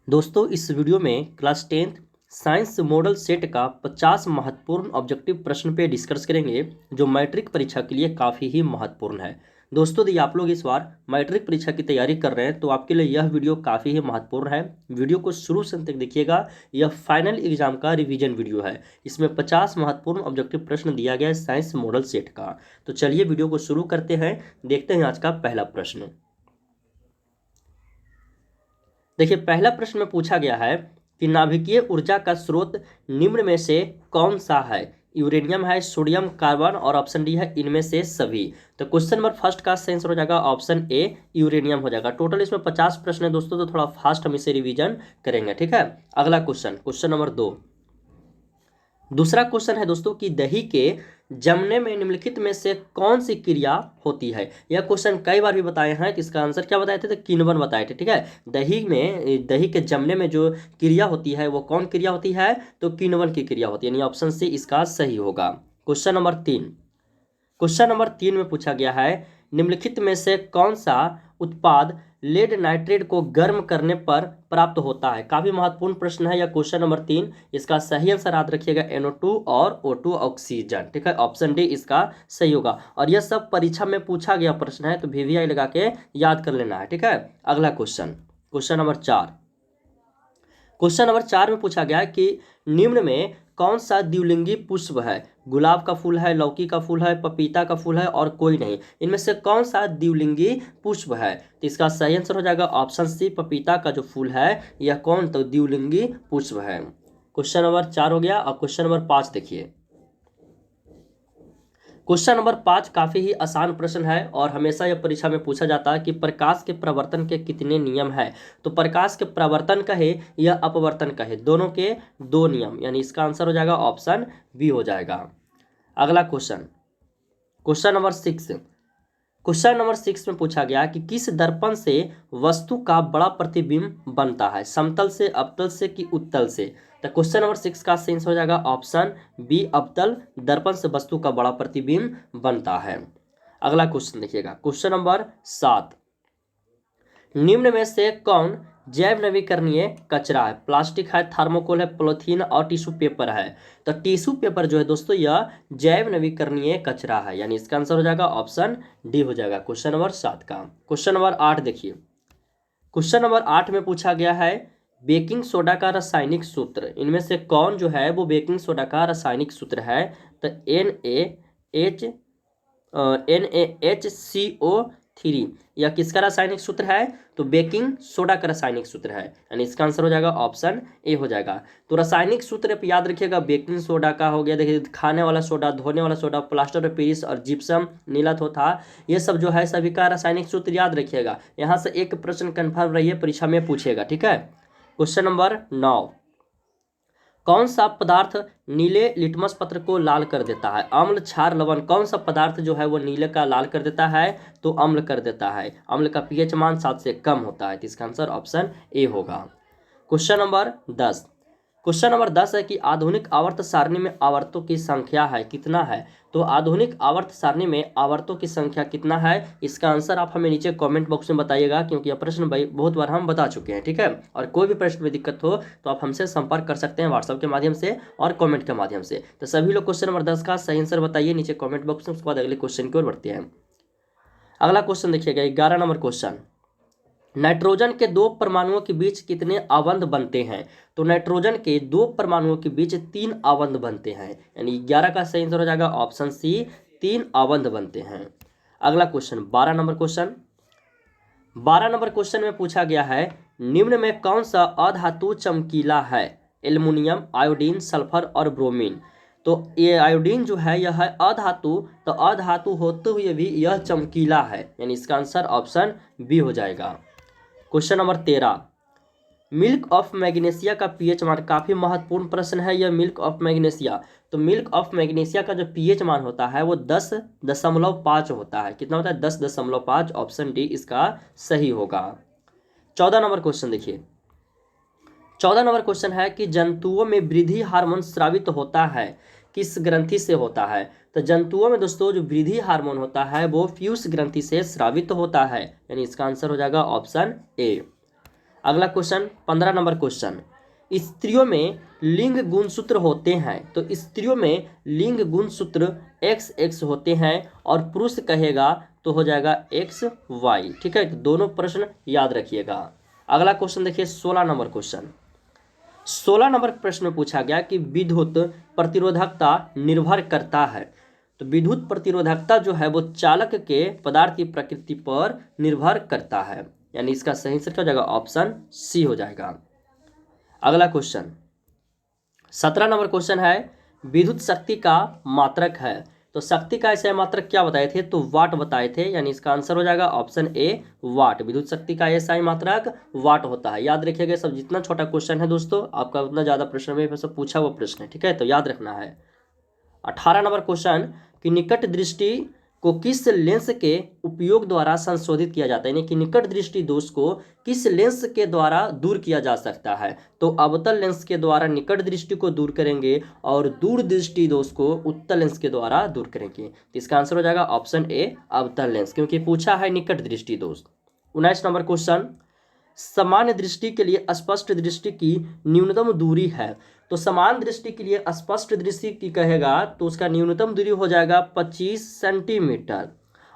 दोस्तों इस वीडियो में class 10th science model set का 50 महत्वपूर्ण ऑब्जेक्टिव प्रश्न पे डिस्कस करेंगे जो मैट्रिक परीक्षा के लिए काफ़ी ही महत्वपूर्ण है। दोस्तों यदि आप लोग इस बार मैट्रिक परीक्षा की तैयारी कर रहे हैं तो आपके लिए यह वीडियो काफ़ी ही महत्वपूर्ण है। वीडियो को शुरू से अंत तक देखिएगा। यह फाइनल एग्जाम का रिवीजन वीडियो है। इसमें 50 महत्वपूर्ण ऑब्जेक्टिव प्रश्न दिया गया है साइंस मॉडल सेट का। तो चलिए वीडियो को शुरू करते हैं। देखते हैं आज का पहला प्रश्न। देखिए पहला प्रश्न में पूछा गया है कि नाभिकीय ऊर्जा का स्रोत निम्न में से कौन सा है। यूरेनियम है, सोडियम, कार्बन और ऑप्शन डी है इनमें से सभी। तो क्वेश्चन नंबर फर्स्ट का आंसर हो जाएगा ऑप्शन ए यूरेनियम हो जाएगा। टोटल इसमें 50 प्रश्न है दोस्तों, तो थोड़ा फास्ट हम इसे रिवीजन करेंगे, ठीक है। अगला क्वेश्चन, क्वेश्चन नंबर 2। दूसरा क्वेश्चन है दोस्तों कि दही के जमने में निम्नलिखित में से कौन सी क्रिया होती है। यह क्वेश्चन कई बार भी बताए हैं, तो इसका आंसर क्या बताए थे, तो किण्वन बताए थे, ठीक है। दही के जमने में जो क्रिया होती है वो कौन क्रिया होती है, तो किण्वन की क्रिया होती है, यानी ऑप्शन सी इसका सही होगा। Question number 3। क्वेश्चन नंबर 3 में पूछा गया है निम्नलिखित में से कौन सा उत्पाद लेड नाइट्रेट को गर्म करने पर प्राप्त होता है। काफी महत्वपूर्ण प्रश्न है यह क्वेश्चन नंबर 3। इसका सही आंसर याद रखिएगा NO2 और O2 ऑक्सीजन, ठीक है। ऑप्शन डी इसका सही होगा। और यह सब परीक्षा में पूछा गया प्रश्न है, तो VVI लगा के याद कर लेना है, ठीक है। अगला question, question number 4। Question number 4 में पूछा गया कि निम्न में कौन सा द्विलिंगी पुष्प है। गुलाब का फूल है, लौकी का फूल है, पपीता का फूल है और कोई नहीं। इनमें से कौन सा द्विलिंगी पुष्प है, तो इसका सही आंसर हो जाएगा ऑप्शन सी पपीता का जो फूल है यह कौन, तो द्विलिंगी पुष्प है। क्वेश्चन नंबर 4 हो गया। और क्वेश्चन नंबर 5 देखिए। क्वेश्चन नंबर 5 काफी ही आसान प्रश्न है और हमेशा यह परीक्षा में पूछा जाता है कि प्रकाश के प्रवर्तन के कितने नियम है। तो प्रकाश के प्रवर्तन का है या अपवर्तन का है, दोनों के 2 नियम, यानी इसका आंसर हो जाएगा ऑप्शन बी हो जाएगा। अगला question, question number 6। Question number 6 में पूछा गया कि किस दर्पण से वस्तु का बड़ा प्रतिबिंब बनता है, समतल से, अवतल से कि उत्तल से। तो क्वेश्चन नंबर 6 का आंसर हो जाएगा ऑप्शन बी अवतल दर्पण से वस्तु का बड़ा प्रतिबिंब बनता है। अगला क्वेश्चन देखिएगा, क्वेश्चन नंबर 7। निम्न में से कौन जैव नवीकरणीय कचरा है। प्लास्टिक है, थर्मोकोल है, पॉलीथीन और टिश्यू पेपर है। तो टिश्यू पेपर जो है दोस्तों यह जैव नवीकरणीय कचरा है, यानी इसका आंसर हो जाएगा ऑप्शन डी हो जाएगा क्वेश्चन नंबर 7 का। क्वेश्चन नंबर 8 देखिए। क्वेश्चन नंबर 8 में पूछा गया है बेकिंग सोडा का रासायनिक सूत्र। इनमें से कौन जो है वो बेकिंग सोडा का रासायनिक सूत्र है, तो NaHCO3 यह किसका रासायनिक सूत्र है, तो बेकिंग सोडा का रासायनिक सूत्र है, यानी इसका आंसर हो जाएगा ऑप्शन ए हो जाएगा। तो रासायनिक सूत्र पे याद रखिएगा, बेकिंग सोडा का हो गया, देखिए खाने वाला सोडा, धोने वाला सोडा, प्लास्टर ऑफ पेरिस और जिप्सम, नीला थोथा, ये सब जो है सभी का रासायनिक सूत्र याद रखिएगा। यहाँ से एक प्रश्न कन्फर्म रहिए, परीक्षा में पूछेगा, ठीक है। Question number 9। कौन सा पदार्थ नीले लिटमस पत्र को लाल कर देता है। अम्ल, क्षार, लवण, कौन सा पदार्थ जो है वो नीले का लाल कर देता है, तो अम्ल कर देता है। अम्ल का pH मान 7 से कम होता है, तो इसका आंसर ऑप्शन ए होगा। Question number 10। क्वेश्चन नंबर 10 है कि आधुनिक आवर्त सारणी में आवर्तों की संख्या है कितना है। तो आधुनिक आवर्त सारणी में आवर्तों की संख्या कितना है, इसका आंसर आप हमें नीचे कमेंट बॉक्स में बताइएगा, क्योंकि यह प्रश्न बहुत बार हम बता चुके हैं, ठीक है। और कोई भी प्रश्न में दिक्कत हो तो आप हमसे संपर्क कर सकते हैं व्हाट्सएप के माध्यम से और कमेंट के माध्यम से। तो सभी लोग क्वेश्चन नंबर 10 का सही आंसर बताइए नीचे कॉमेंट बॉक्स में, उसके बाद अगले क्वेश्चन की ओर बढ़ते हैं। अगला क्वेश्चन देखिएगा, 11 नंबर क्वेश्चन। नाइट्रोजन के 2 परमाणुओं के बीच कितने आबंध बनते हैं। तो नाइट्रोजन के 2 परमाणुओं के बीच 3 आबंध बनते हैं, यानी 11 का सही आंसर हो जाएगा ऑप्शन सी 3 आबंध बनते हैं। अगला question 12 number question. 12 number question में पूछा गया है निम्न में कौन सा अधातु चमकीला है। एल्युमिनियम, आयोडीन, सल्फर और ब्रोमीन। तो ये आयोडीन जो है यह है अधातु, तो अधातु होते हुए भी यह चमकीला है, यानी इसका आंसर ऑप्शन बी हो जाएगा। Question number 13। Milk of magnesia का pH मान, काफी महत्वपूर्ण प्रश्न है यह मिल्क ऑफ मैग्नीशिया। तो मिल्क ऑफ मैग्नीशिया का जो pH मान होता है वो 10.5 होता है। कितना होता है, 10.5। ऑप्शन डी इसका सही होगा। 14 नंबर क्वेश्चन देखिए। 14 नंबर क्वेश्चन है कि जंतुओं में वृद्धि हार्मोन स्रावित होता है किस ग्रंथि से होता है। तो जंतुओं में दोस्तों जो वृद्धि हार्मोन होता है वो फ्यूस ग्रंथि से स्रावित होता है, यानी इसका आंसर हो जाएगा ऑप्शन ए। अगला क्वेश्चन 15 नंबर क्वेश्चन, स्त्रियों में लिंग गुणसूत्र होते हैं, तो स्त्रियों में लिंग गुणसूत्र XX होते हैं और पुरुष कहेगा तो हो जाएगा XY। ठीक है, तो दोनों प्रश्न याद रखिएगा। अगला क्वेश्चन देखिए 16 नंबर क्वेश्चन। 16 नंबर प्रश्न में पूछा गया कि विद्युत प्रतिरोधकता निर्भर करता है, तो विद्युत प्रतिरोधकता जो है वो चालक के पदार्थ की प्रकृति पर निर्भर करता है, यानी इसका सही आंसर क्या हो जाएगा, ऑप्शन सी हो जाएगा। अगला क्वेश्चन 17 नंबर क्वेश्चन है, विद्युत शक्ति का मात्रक है, तो शक्ति का ऐसा मात्रक क्या बताए थे, तो वाट बताए थे, यानी इसका आंसर हो जाएगा ऑप्शन ए वाट। विद्युत शक्ति का ऐसा मात्रक वाट होता है। याद रखिएगा सब, जितना छोटा क्वेश्चन है दोस्तों आपका उतना ज्यादा प्रश्न में सब पूछा हुआ प्रश्न है। ठीक है, तो याद रखना है। 18 नंबर क्वेश्चन कि निकट दृष्टि को किस लेंस के उपयोग द्वारा संशोधित किया जाता है, यानी कि निकट दृष्टि दोष को किस लेंस के द्वारा दूर किया जा सकता है, तो अवतल लेंस के द्वारा निकट दृष्टि को दूर करेंगे और दूर दृष्टि दोष को उत्तल लेंस के द्वारा दूर करेंगे। तो इसका आंसर हो जाएगा ऑप्शन ए अवतल लेंस, क्योंकि पूछा है निकट दृष्टि दोष। 19 नंबर क्वेश्चन, सामान्य दृष्टि के लिए स्पष्ट दृष्टि की न्यूनतम दूरी है, तो समान दृष्टि के लिए स्पष्ट दृष्टि की कहेगा तो उसका न्यूनतम दूरी हो जाएगा 25 सेंटीमीटर,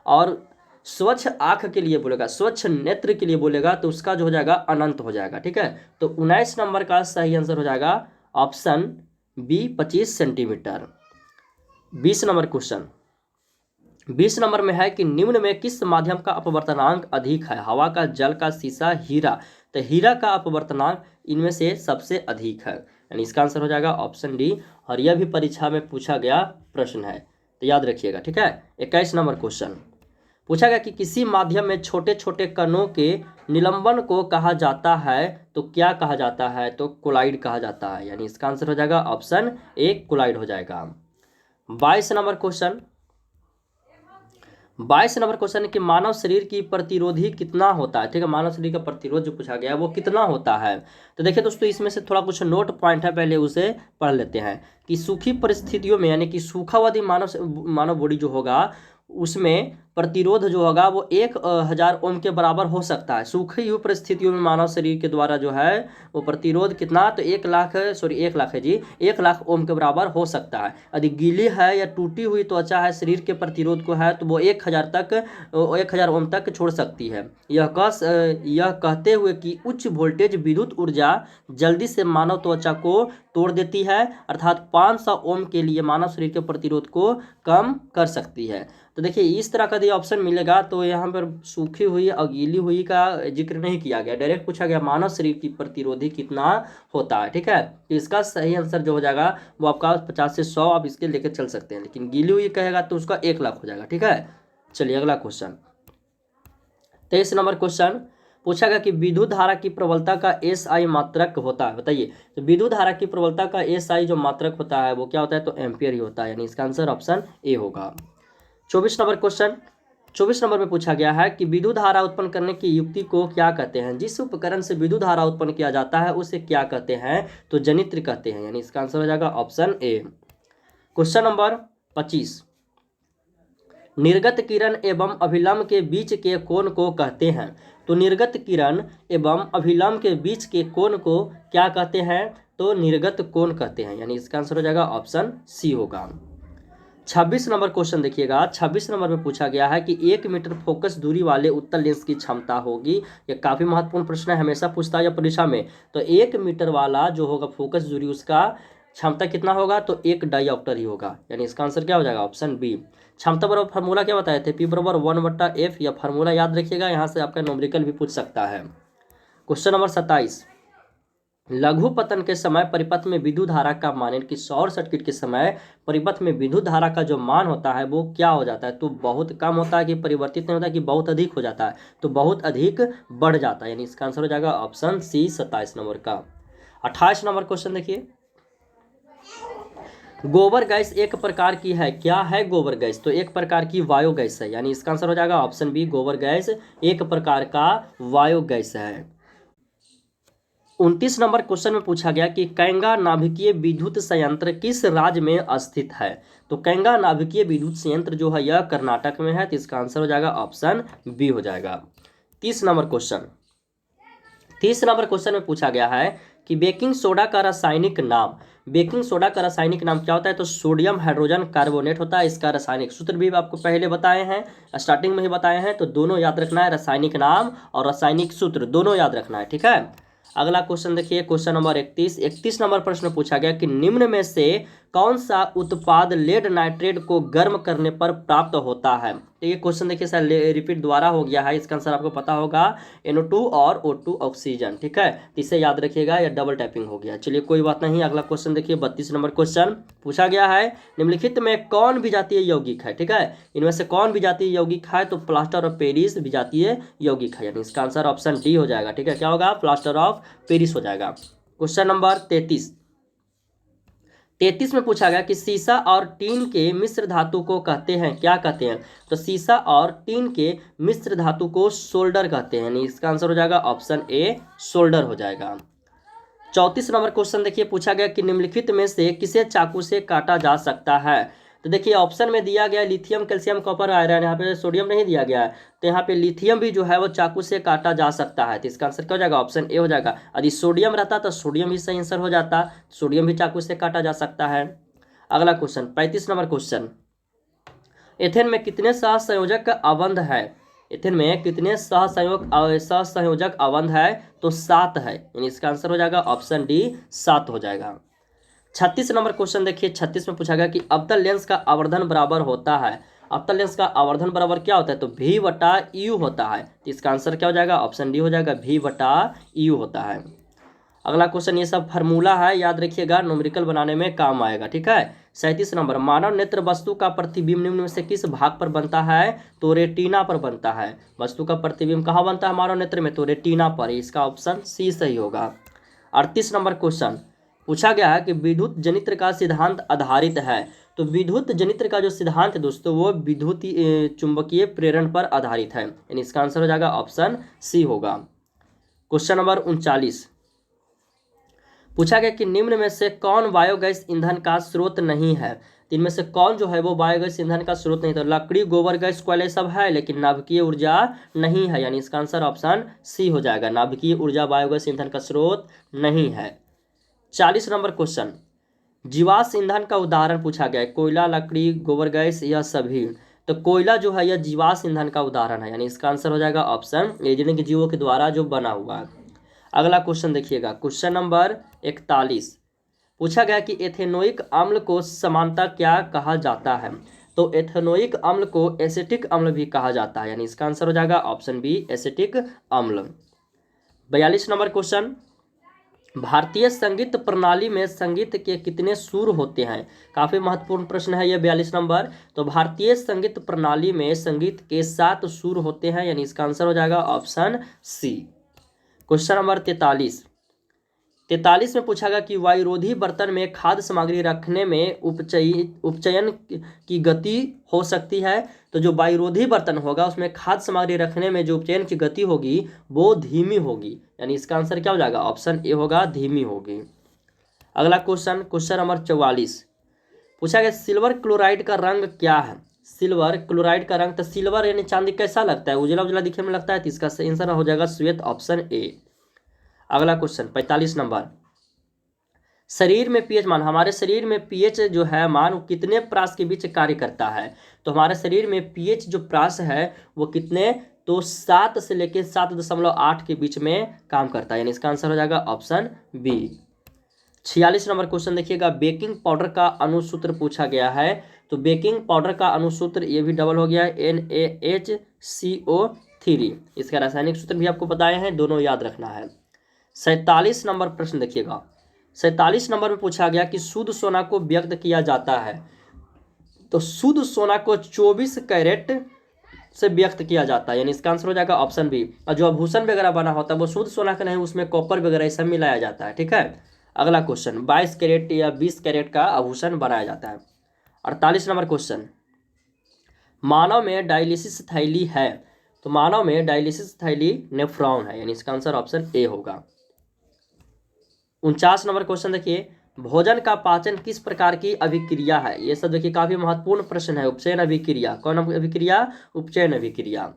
और स्वच्छ आंख के लिए बोलेगा, स्वच्छ नेत्र के लिए बोलेगा तो उसका जो हो जाएगा अनंत हो जाएगा। ठीक है, तो 19 नंबर का सही आंसर हो जाएगा option B 25 centimetre. 20 number question, 20 number में है कि निम्न में किस माध्यम का अपवर्तनांक अधिक है, हवा का, जल का, शीशा, हीरा, तो हीरा का अपवर्तनांक इनमें से सबसे अधिक है, यानी इसका आंसर हो जाएगा ऑप्शन डी, और यह भी परीक्षा में पूछा गया प्रश्न है, तो याद रखिएगा। ठीक है, 21 नंबर क्वेश्चन पूछा गया कि किसी माध्यम में छोटे छोटे कणों के निलंबन को कहा जाता है, तो क्या कहा जाता है, तो कोलाइड कहा जाता है, यानी इसका आंसर हो जाएगा ऑप्शन ए कोलाइड हो जाएगा। 22 नंबर क्वेश्चन, 22 नंबर क्वेश्चन है कि मानव शरीर की प्रतिरोधी कितना होता है। ठीक है, मानव शरीर का प्रतिरोध जो पूछा गया है वो कितना होता है, तो देखिए दोस्तों इसमें से थोड़ा कुछ नोट पॉइंट है, पहले उसे पढ़ लेते हैं कि सूखी परिस्थितियों में, यानी कि सूखावादी मानव बॉडी जो होगा उसमें प्रतिरोध जो होगा वो 1000 ओम के बराबर हो सकता है। सूखी हुई परिस्थितियों में मानव शरीर के द्वारा जो है वो प्रतिरोध कितना, तो 1 लाख है जी, 1 लाख ओम के बराबर हो सकता है। यदि गीली है या टूटी हुई त्वचा है शरीर के प्रतिरोध को है तो वो 1000 ओम तक छोड़ सकती है। यह कहते हुए कि उच्च वोल्टेज विद्युत ऊर्जा जल्दी से मानव त्वचा को तोड़ देती है, अर्थात 500 ओम के लिए मानव शरीर के प्रतिरोध को कम कर सकती है। तो देखिए इस तरह का यदि ऑप्शन मिलेगा तो यहाँ पर सूखी हुई और गीली हुई का जिक्र नहीं किया गया, डायरेक्ट पूछा गया मानव शरीर की प्रतिरोधी कितना होता है। ठीक है, तो इसका सही आंसर जो हो जाएगा वो आपका 50 से 100 आप इसके लेकर चल सकते हैं, लेकिन गीली हुई कहेगा तो उसका 1 लाख हो जाएगा। ठीक है, चलिए अगला क्वेश्चन 23 नंबर क्वेश्चन पूछा गया कि विद्युत धारा की प्रबलता का SI मात्रक होता है, बताइए। तो विद्युत धारा की प्रबलता का SI जो मात्रक होता है वो क्या होता है, तो एम्पियर ही होता है, यानी इसका आंसर ऑप्शन ए होगा। 24 नंबर क्वेश्चन, 24 नंबर में पूछा गया है कि विद्युत धारा उत्पन्न करने की युक्ति को क्या कहते हैं, जिस उपकरण से विद्युत धारा उत्पन्न किया जाता है उसे क्या कहते हैं, तो जनित्र कहते हैं, यानी इसका आंसर हो जाएगा ऑप्शन ए। क्वेश्चन नंबर 25, निर्गत किरण एवं अभिलंब के बीच के कोण को कहते हैं, तो निर्गत किरण एवं अभिलंब के बीच के कोण को क्या कहते हैं, तो निर्गत कोण कहते हैं, यानी इसका आंसर हो जाएगा ऑप्शन सी होगा। 26 नंबर क्वेश्चन देखिएगा, 26 नंबर में पूछा गया है कि 1 मीटर फोकस दूरी वाले उत्तल लेंस की क्षमता होगी, यह काफी महत्वपूर्ण प्रश्न है, हमेशा पूछता है या परीक्षा में। तो 1 मीटर वाला जो होगा फोकस दूरी उसका क्षमता कितना होगा, तो 1 डायोप्टर ही होगा, यानी इसका आंसर क्या हो जाएगा ऑप्शन बी। क्षमता बराबर फार्मूला क्या बताए थे, P बराबर 1/F, या फार्मूला याद रखिएगा, यहाँ से आपका न्यूमेरिकल भी पूछ सकता है। क्वेश्चन नंबर 27, लघु पतन के समय परिपथ में विद्युत धारा का मान, यानी कि शॉर्ट सर्किट के समय परिपथ में विद्युत धारा का जो मान होता है वो क्या हो जाता है, तो बहुत कम होता है कि परिवर्तित नहीं होता है कि बहुत अधिक हो जाता है, तो बहुत अधिक बढ़ जाता है, यानी इसका आंसर हो जाएगा ऑप्शन सी 27 नंबर का। 28 नंबर क्वेश्चन देखिए, गोबर गैस एक प्रकार की है, क्या है गोबर गैस, तो एक प्रकार की बायोगैस है, यानी इसका आंसर हो जाएगा ऑप्शन बी, गोबर गैस एक प्रकार का बायोगैस है। 29 नंबर क्वेश्चन में पूछा गया कि कैंगा नाभिकीय विद्युत संयंत्र किस राज्य में स्थित है, तो कैंगा नाभिकीय विद्युत संयंत्र जो है यह कर्नाटक में है, तो इसका आंसर हो जाएगा ऑप्शन बी हो जाएगा। 30 नंबर क्वेश्चन, 30 नंबर क्वेश्चन में पूछा गया है कि बेकिंग सोडा का रासायनिक नाम, बेकिंग सोडा का रासायनिक नाम क्या होता है? तो सोडियम हाइड्रोजन कार्बोनेट होता है। इसका रासायनिक सूत्र भी आपको पहले बताए हैं, स्टार्टिंग में ही बताए हैं, तो दोनों याद रखना है, रासायनिक नाम और रासायनिक सूत्र दोनों याद रखना है, ठीक है। अगला क्वेश्चन देखिए, क्वेश्चन नंबर 31 नंबर प्रश्न पूछा गया कि निम्न में से कौन सा उत्पाद लेड नाइट्रेट को गर्म करने पर प्राप्त होता है? तो ये क्वेश्चन देखिए सर रिपीट दोबारा हो गया है, इसका आंसर आपको पता होगा NO2 और O2 ऑक्सीजन, ठीक है। तो इसे याद रखिएगा, या डबल टाइपिंग हो गया। चलिए कोई बात नहीं। अगला क्वेश्चन देखिए, 32 नंबर क्वेश्चन पूछा गया है, निम्नलिखित में कौन विजातीय यौगिक है? ठीक है, इनमें से कौन विजातीय यौगिक है? तो प्लास्टर ऑफ पेरिस विजातीय यौगिक है, यानी इसका आंसर ऑप्शन डी हो जाएगा, ठीक है। क्या होगा? प्लास्टर ऑफ पेरिस हो जाएगा। क्वेश्चन नंबर 33 में पूछा गया कि सीसा और टीन के मिश्र धातु को कहते हैं, क्या कहते हैं? तो सीसा और टीन के मिश्र धातु को सोल्डर कहते हैं, यानी इसका आंसर हो जाएगा ऑप्शन ए, सोल्डर हो जाएगा। 34 नंबर क्वेश्चन देखिए, पूछा गया कि निम्नलिखित में से किसे चाकू से काटा जा सकता है? तो देखिए ऑप्शन में दिया गया लिथियम, कैल्शियम, कॉपर, आयरन, यहाँ पे सोडियम नहीं दिया गया है, तो यहाँ पे लिथियम भी जो है वो चाकू से काटा जा सकता है, तो इसका आंसर क्या हो जाएगा? ऑप्शन ए हो जाएगा। यदि सोडियम रहता तो सोडियम भी सही आंसर हो जाता, सोडियम भी चाकू से काटा जा सकता है। अगला क्वेश्चन 35 नंबर क्वेश्चन, एथेन में कितने सहसंयोजक अवंध है? एथेन में कितने सहसंयोजक अवंध है? तो 7 है, यानी इसका आंसर हो जाएगा ऑप्शन डी, 7 हो जाएगा। 36 नंबर क्वेश्चन देखिए, 36 में पूछा गया कि अवतल लेंस का आवर्धन बराबर होता है। अवतल लेंस का आवर्धन बराबर क्या होता है? तो V/U होता है, तो इसका आंसर क्या हो जाएगा? ऑप्शन डी हो जाएगा, V/U होता है। अगला क्वेश्चन, ये सब फार्मूला है, याद रखिएगा, न्यूमेरिकल बनाने में काम आएगा, ठीक है। 37 नंबर, मानव नेत्र वस्तु का प्रतिबिंब निम्न में से किस भाग पर बनता है? तो रेटिना पर बनता है। वस्तु का प्रतिबिंब कहाँ बनता है मानव नेत्र में? तो रेटिना पर, इसका ऑप्शन सी सही होगा। 38 नंबर क्वेश्चन पूछा गया है कि विद्युत जनित्र का सिद्धांत आधारित है। तो विद्युत जनित्र का जो सिद्धांत है दोस्तों, वो विद्युत चुंबकीय प्रेरण पर आधारित है, यानी इसका आंसर हो जाएगा ऑप्शन सी होगा। क्वेश्चन नंबर 39 पूछा गया कि निम्न में से कौन बायोगैस ईंधन का स्रोत नहीं है? तो इनमें से कौन जो है वो बायोगैस ईंधन का स्रोत नहीं? तो लकड़ी, गोबर गैस, कोयले सब है, लेकिन नाभिकीय ऊर्जा नहीं है, यानी इसका आंसर ऑप्शन सी हो जाएगा, नाभिकीय ऊर्जा बायोगैस ईंधन का स्रोत नहीं है। 40 नंबर क्वेश्चन, जीवाश्म ईंधन का उदाहरण पूछा गया है, कोयला, लकड़ी, गोबर गैस, यह सभी। तो कोयला जो है यह जीवाश्म ईंधन का उदाहरण है, यानी इसका आंसर हो जाएगा ऑप्शन ए, यानी कि जीवों के द्वारा जो बना हुआ है। अगला क्वेश्चन देखिएगा, क्वेश्चन नंबर 41 पूछा गया कि एथेनोइक अम्ल को समानता क्या कहा जाता है? तो एथेनोइक अम्ल को एसिटिक अम्ल भी कहा जाता है, यानी इसका आंसर हो जाएगा ऑप्शन बी, एसिटिक अम्ल। 42 नंबर क्वेश्चन, भारतीय संगीत प्रणाली में संगीत के कितने सुर होते हैं? काफी महत्वपूर्ण प्रश्न है यह 42 नंबर। तो भारतीय संगीत प्रणाली में संगीत के 7 सुर होते हैं, यानी इसका आंसर हो जाएगा ऑप्शन सी। क्वेश्चन नंबर 43 में पूछा गया कि वायुरोधी बर्तन में खाद्य सामग्री रखने में उपचयन की गति हो सकती है। तो जो वायुरोधी बर्तन होगा उसमें खाद्य सामग्री रखने में जो उपचयन की गति होगी वो धीमी होगी, यानी इसका आंसर क्या हो जाएगा? ऑप्शन ए होगा, धीमी होगी। अगला क्वेश्चन, क्वेश्चन नंबर 44 पूछा गया सिल्वर क्लोराइड का रंग क्या है? सिल्वर क्लोराइड का रंग, तो सिल्वर यानी चांदी कैसा लगता है? उजला उजला दिखने में लगता है, तो इसका आंसर हो जाएगा श्वेत, ऑप्शन ए। अगला क्वेश्चन 45 नंबर, शरीर में पीएच मान, हमारे शरीर में पीएच जो है मान वो कितने प्रास के बीच कार्य करता है? तो हमारे शरीर में पीएच जो प्रास है वो कितने? तो 7 से लेकर 7.8 के बीच में काम करता है, यानी इसका आंसर हो जाएगा ऑप्शन बी। 46 नंबर क्वेश्चन देखिएगा, बेकिंग पाउडर का अणुसूत्र पूछा गया है। तो बेकिंग पाउडर का अणुसूत्र ये भी डबल हो गया है, NaHCO3। इसका रासायनिक सूत्र भी आपको बताए हैं, दोनों याद रखना है। 47 नंबर प्रश्न देखिएगा, 47 नंबर में पूछा गया कि शुद्ध सोना को व्यक्त किया जाता है। तो शुद्ध सोना को 24 कैरेट से व्यक्त किया जाता है, यानी इसका आंसर हो जाएगा ऑप्शन बी। और जो आभूषण वगैरह बना होता है वो शुद्ध सोना का नहीं, उसमें कॉपर वगैरह सब मिलाया जाता है, ठीक है। अगला क्वेश्चन, 22 कैरेट या 20 कैरेट का आभूषण बनाया जाता है। 48 नंबर क्वेश्चन, मानव में डायलिसिस थैली है। तो मानव में डायलिसिस थैली नेफ्रॉन है, यानी इसका आंसर ऑप्शन ए होगा। 49 नंबर क्वेश्चन देखिए, भोजन का पाचन किस प्रकार की अभिक्रिया है? ये सब देखिए काफी महत्वपूर्ण प्रश्न है, उपचयन अभिक्रिया। कौन अभिक्रिया? उपचयन अभिक्रिया।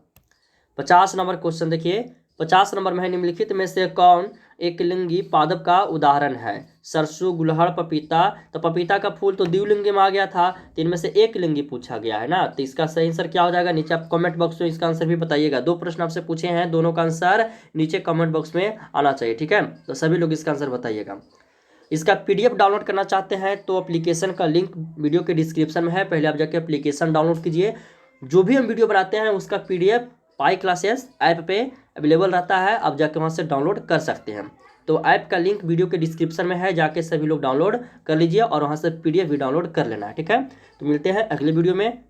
50 नंबर क्वेश्चन देखिए, 50 नंबर में है, निम्नलिखित में से कौन एक लिंगी पादप का उदाहरण है? सरसों, गुलहड़, पपीता। तो पपीता का फूल तो द्विलिंगी में आ गया था, तो इनमें से एक लिंगी पूछा गया है ना। तो इसका सही आंसर क्या हो जाएगा? नीचे आप कमेंट बॉक्स में इसका आंसर भी बताइएगा। 2 प्रश्न आपसे पूछे हैं, दोनों का आंसर नीचे कमेंट बॉक्स में आना चाहिए, ठीक है। तो सभी लोग इसका आंसर बताइएगा। इसका पीडीएफ डाउनलोड करना चाहते हैं तो एप्लीकेशन का लिंक वीडियो के डिस्क्रिप्शन में है, पहले आप जाके एप्लीकेशन डाउनलोड कीजिए। जो भी हम वीडियो बनाते हैं उसका पीडीएफ पाई क्लासेस ऐप पे अवेलेबल रहता है, आप जाके वहाँ से डाउनलोड कर सकते हैं। तो ऐप का लिंक वीडियो के डिस्क्रिप्शन में है, जाके सभी लोग डाउनलोड कर लीजिए और वहाँ से पीडीएफ भी डाउनलोड कर लेना है, ठीक है। तो मिलते हैं अगले वीडियो में।